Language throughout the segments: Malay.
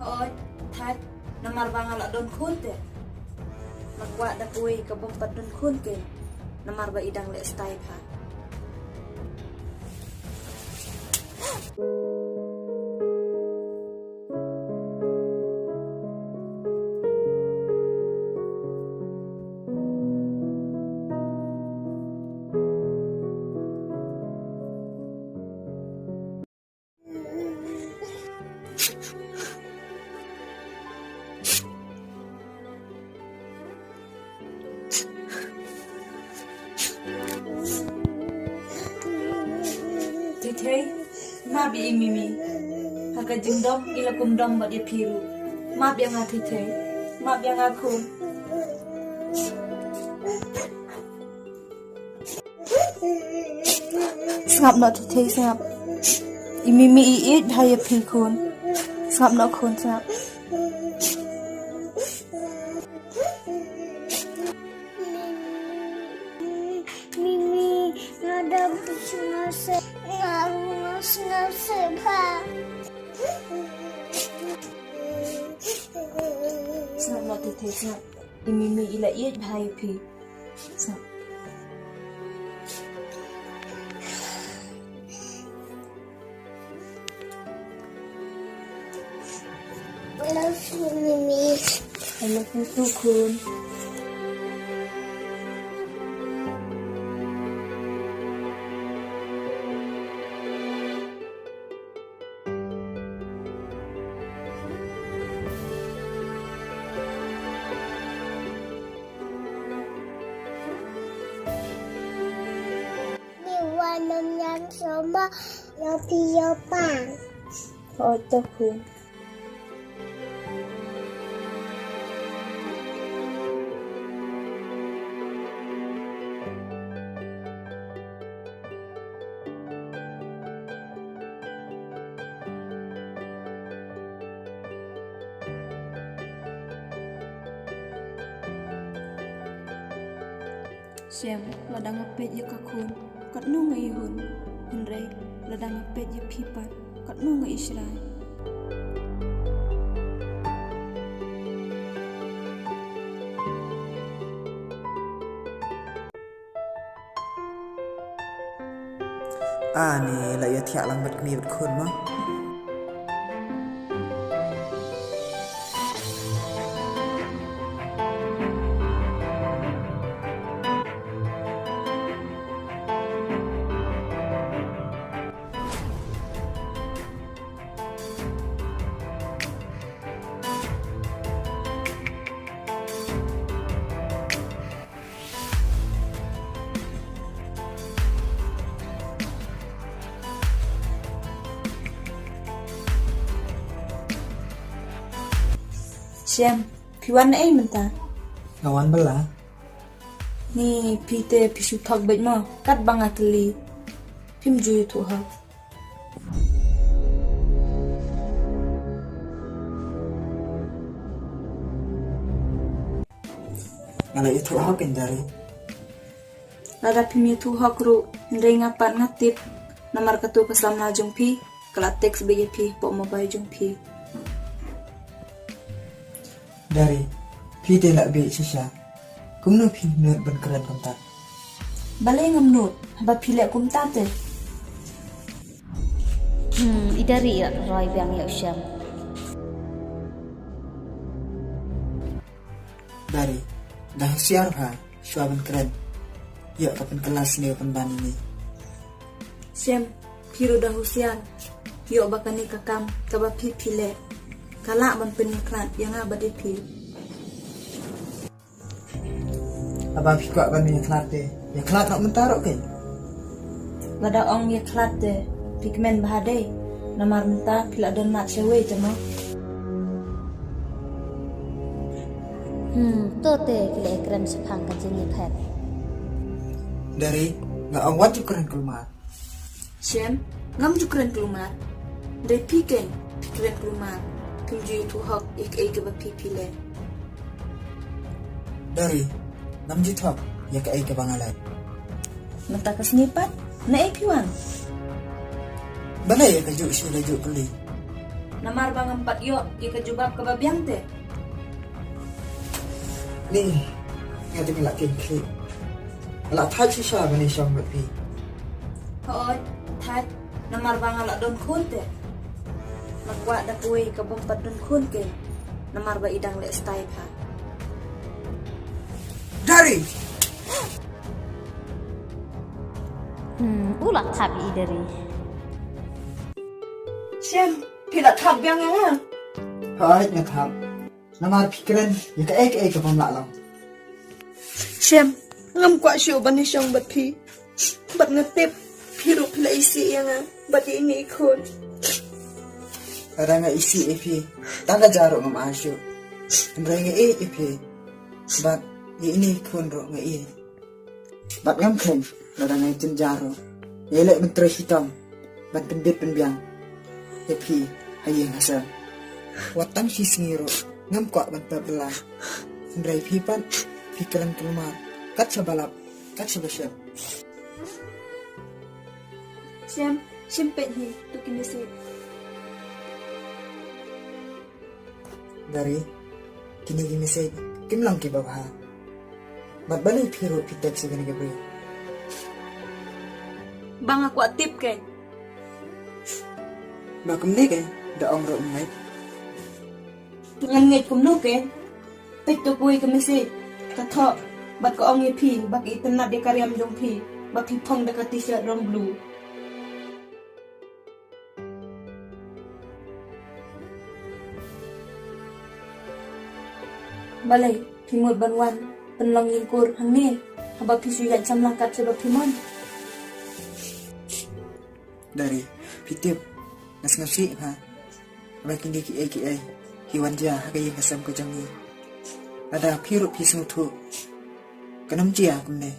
oj thạch namar bangal adon khunte magwa da kuwi kabompat don khunke namar ba idang le stay pa Titay, mabi mimi. Haka jingdom ila kumdom ba dia piru. Mab yang titay, mab yang aku. Sngap no titay sngap. Imimi iit haya pikun. Sngap no kun sngap. Mimi, nada nasi pa. Sngap no titay sngap. Imimi ila iit haya pi. Sngap. I love you, Mimi. I love you too, Kun. Nông nhân sống mà yo pi yo bang. Oh, cho Kun. Siam ladang ngapet ya kakun kat nu ngai hun henrei ladang ngapet ya pipat kat nu ngai israi ni la ya thiak lang bat mi bat khun ma Siam piwan ai menta ngawan bela ni pite pisu thak bet ma kat bangatli pim ju tu ha ngala itu ha ken dari lada pim tu ha kru henrei ngapat ngatip namar katu kasam na jung pi kala teks bgp po mo bai jung pi dari pi de la be sisa kumno pi nut ban keren konta balai ngamnut haba pilek kum tate idari roi biang ya usyam dari dah siar ha syua ban keren ya kapan kelas ni pan ban ni Siam piru dah husian yo bakani kakam kaba pi pilek kala ban peniklat yang abadi pi aba pi kwa ban ni klat de ya klat nak mentarok ke lada ong ye klat de pigmen bahade namar menta pila don nak sewe jama tote kile krem sepang kajini pet dari nggak awat tu keren keluar Siam ngam jukran keluar dari piken pikren keluar kumju tu hak ik kaba pi pile dari nam jithok ya ka ai ka bangalai menta kasnipat na piwan balai ya ka ju si la ju kali Namar bang empat yo ika jubab kebabiang te. Ni ngati mi lak kli la thai chi sha bani shong bat pi Hoy, that namar bang ala don khun te. Magwa da kuwi ka bompat don khun ke. Namar ba idang le style ha. Dari Ulah thap idari. Siam, pila thap biang ya. hai nya tham namar pikran ya ka ek ka pam la lam Siam, ngam kwa shu bani shong bat pi. Bat ngatip piru pila isi yang bat ini khun. ada nga isi epi tangga jaro ngam asyo ndrenga epi bat ini kun ro nga bat ngam khen ada nga jen jaro yele mentre hitam bat pendit penbiang epi hayeng hasa watang si singiro ngam kwa ban pabla ndrai pi pan pikiran kelmar kat sabalap kat sabasyap Siam, simpet hi tu kini si. dari kini gini say kim lang ki babha bat bali phiro pitek se gani gabri Bang aku tip ke. ba kum ne ke da ong ro ngai Ngan ngit kum nu ke. Pet tu kuwi ke mesi. Ka tho bat ko ong pi bak itanat de karyam jong pi. Bak pi phong de ka t-shirt rom blue. Balai, pimut banwan, penlong yingkur hangni, habak pi suyan camlakat sebab pimon. dari pitip nas ngasi ha ba kini ki hiwan ja ha yi kasam ko jangi ada phiro pismu thu kanam chia kumne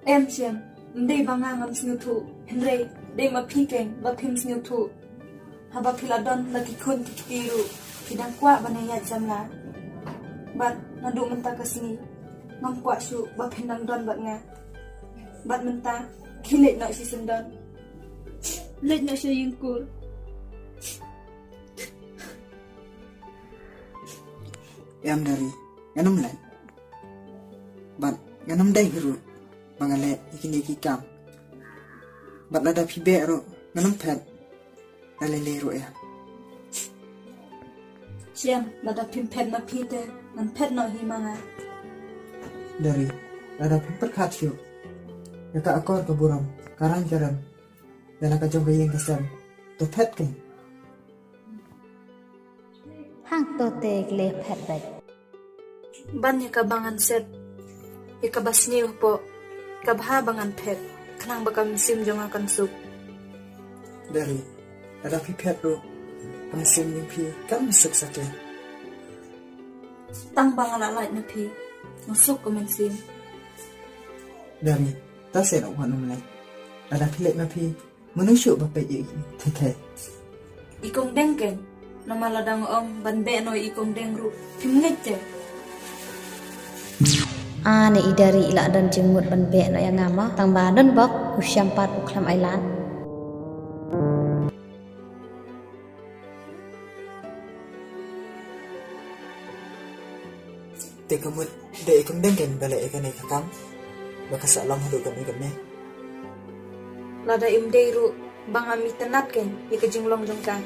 Em siam, ndai banga ngam snu thu, hendrei, dei ma pi keng, ba pim snu thu. Habak piladon lagi kun tiru, pidang kwa banaya jamla. Bat nadu menta kasini, ngam kwa shu ba pendang don bat nga. Bat menta kilet nak si sendon. Let nak si yingkur. yam dari nganam lan bat nganam dai guru bangale ikini ki kam bat lada pibe ro nganam pet alele ro ya Siam, lada pim pet ma pi te, nan pet no hi manga. dari lada piper khatio ya ka akor ke buram karang jaran dan ka jong yang kesam to pet ke Hang to te le phet bai. Ban ya ka bangan set, ya ka basniw po, ka baha bangan pet, kanang bakam sim jong akan sup. dari ada pipet ro kamsim ni pi kam suk sake Tang bangan alait na pi, masuk ko men sim. dari ta se no wanum lai ada pilek na pi manusia ba pe i the Ikong dengken, nama ladang ong ban be no ikong deng ru, pim ngece. Ane idari ila dan jemut ban be no yang ngama tang ba don bok usyam pat uklam ailan. te kamut de ikam dengken bale ikane kakam baka salam hadu kan ikane Lada imdei ru, bang ami tenat ken, ika jinglong jong kan.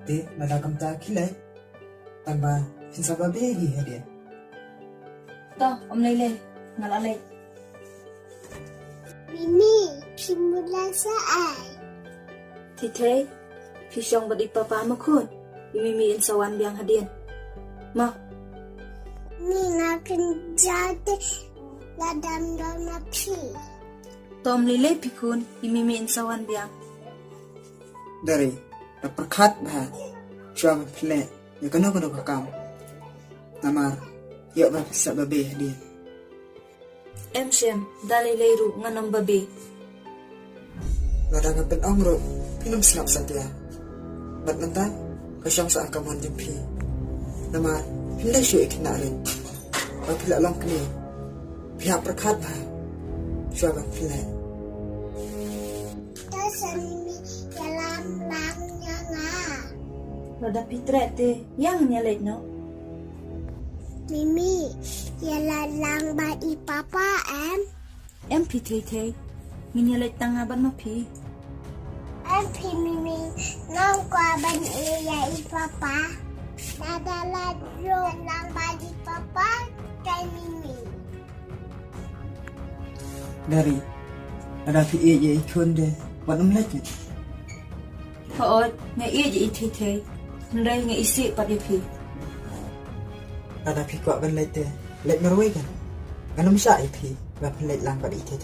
te nada kam ta khilai tamba hinsaba be hi hade To, om lele, ngalale. Mimi, pimula sa ay. Tite, pisong bat ipapa mo kun, imimiin sawan biang hadian. Ma, Mi ngakin jate ladam dona pi. to om lele pikun, imimiin sawan biang. dari da perkhat ba shwa ple ya kano kakam Namar, yuk ba sa babe dia. Em shem dali leiru nganom babe. Nada nga penong ro, pinum snap sa dia. Bat nanta, kasyang sa akamon jempi. Namar, hindi siya ikinarin. Pagpila lang kini, pihak perkat ba? Siya ba pila? Mimi jalan langnya nga. Rada pitre te yang nyalet no. Mimi jalan lang ba ipapa em? Em pi te minyalet tangaban mo pi. Em pi Mimi nang kwa ban iya ipapa. Nadala ro lang ba ipapa kay Mimi. Dari, ada pi ye ikon de, wat lagi. Hoot nga iya ji te ndai nga isi pat pi. Ada pi kwa ban lete, let merwe kan. Ganum sa ipi, ba pen let lang pa di te.